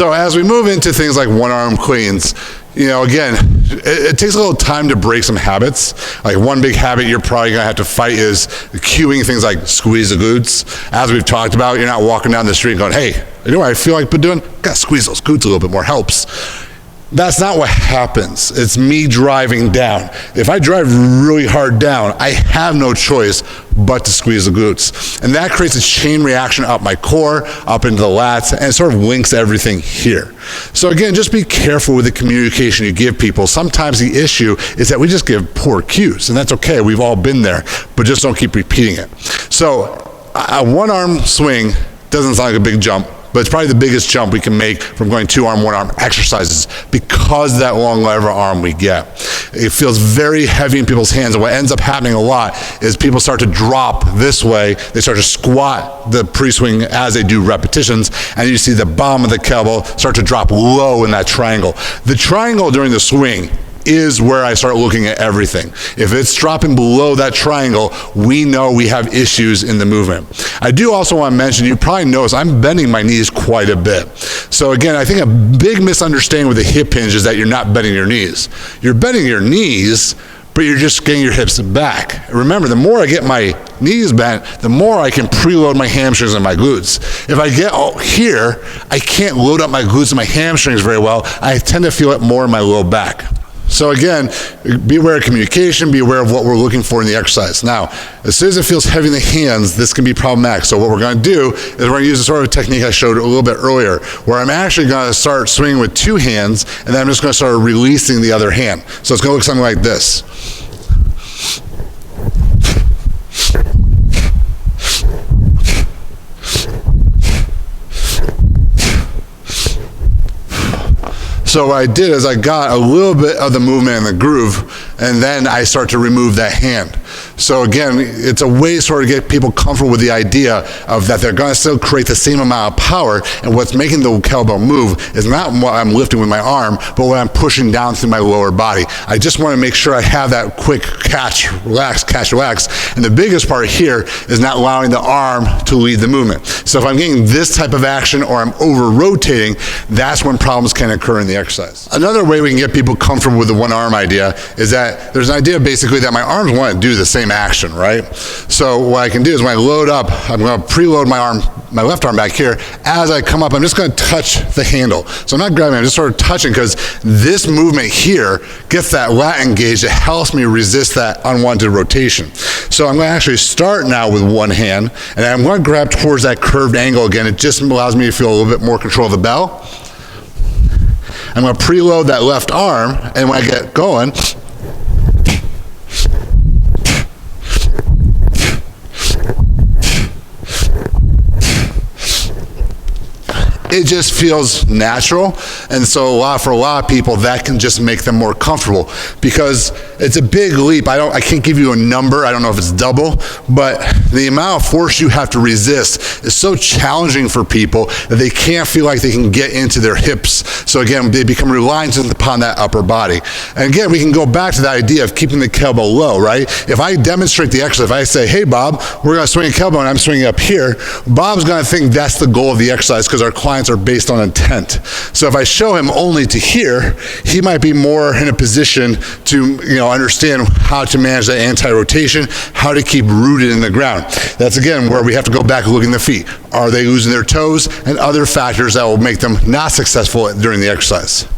So as we move into things like one-arm cleans, again, it takes a little time to break some habits. Like one big habit you're probably gonna have to fight is cueing things like squeeze the glutes. As we've talked about, you're not walking down the street going, hey, you know what I feel like doing? Gotta squeeze those glutes a little bit more, helps. That's not what happens. It's me driving down. If I drive really hard down, I have no choice but to squeeze the glutes. And that creates a chain reaction up my core, up into the lats, and it sort of links everything here. So again, just be careful with the communication you give people. Sometimes the issue is that we just give poor cues, and that's okay, we've all been there, but just don't keep repeating it. So a one-arm swing doesn't sound like a big jump, but it's probably the biggest jump we can make from going two-arm, one-arm exercises because of that long lever arm we get. It feels very heavy in people's hands, and what ends up happening a lot is people start to drop this way, they start to squat the pre-swing as they do repetitions, and you see the bottom of the kettlebell start to drop low in that triangle. The triangle during the swing is where I start looking at everything. If it's dropping below that triangle, we know we have issues in the movement. I do also want to mention, you probably notice I'm bending my knees quite a bit. So again, I think a big misunderstanding with the hip hinge is that you're not bending your knees. You're bending your knees, but you're just getting your hips back. Remember, the more I get my knees bent, the more I can preload my hamstrings and my glutes. If I get here, I can't load up my glutes and my hamstrings very well. I tend to feel it more in my low back. So again, be aware of communication, be aware of what we're looking for in the exercise. Now, as soon as it feels heavy in the hands, this can be problematic. So what we're gonna do is we're gonna use a sort of technique I showed a little bit earlier, where I'm actually gonna start swinging with two hands, and then I'm just gonna start releasing the other hand. So it's gonna look something like this. So what I did is I got a little bit of the movement in the groove, and then I start to remove that hand. So again, it's a way sort of get people comfortable with the idea of that they're gonna still create the same amount of power, and what's making the kettlebell move is not what I'm lifting with my arm, but what I'm pushing down through my lower body. I just wanna make sure I have that quick catch, relax, and the biggest part here is not allowing the arm to lead the movement. So if I'm getting this type of action or I'm over-rotating, that's when problems can occur in the exercise. Another way we can get people comfortable with the one arm idea is that there's an idea basically that my arms want to do the same action, right? So what I can do is when I load up, I'm going to preload my left arm back here. As I come up, I'm just going to touch the handle. So I'm not grabbing, I'm just sort of touching, because this movement here gets that lat engaged. It helps me resist that unwanted rotation. So I'm going to actually start now with one hand, and I'm going to grab towards that curved angle again. It just allows me to feel a little bit more control of the bell. I'm going to preload that left arm, and when I get going, it just feels natural. And so for a lot of people, that can just make them more comfortable, because it's a big leap. I can't give you a number. I don't know if it's double, but the amount of force you have to resist is so challenging for people that they can't feel like they can get into their hips. So again, they become reliant upon that upper body. And again, we can go back to that idea of keeping the kettlebell low, right? If I demonstrate the exercise, if I say, hey Bob, we're gonna swing a kettlebell and I'm swinging up here, Bob's gonna think that's the goal of the exercise, because our clients are based on intent. So if I show him only to here, he might be more in a position to understand how to manage that anti-rotation, how to keep rooted in the ground. That's again where we have to go back and look in the feet. Are they losing their toes, and other factors that will make them not successful during the exercise.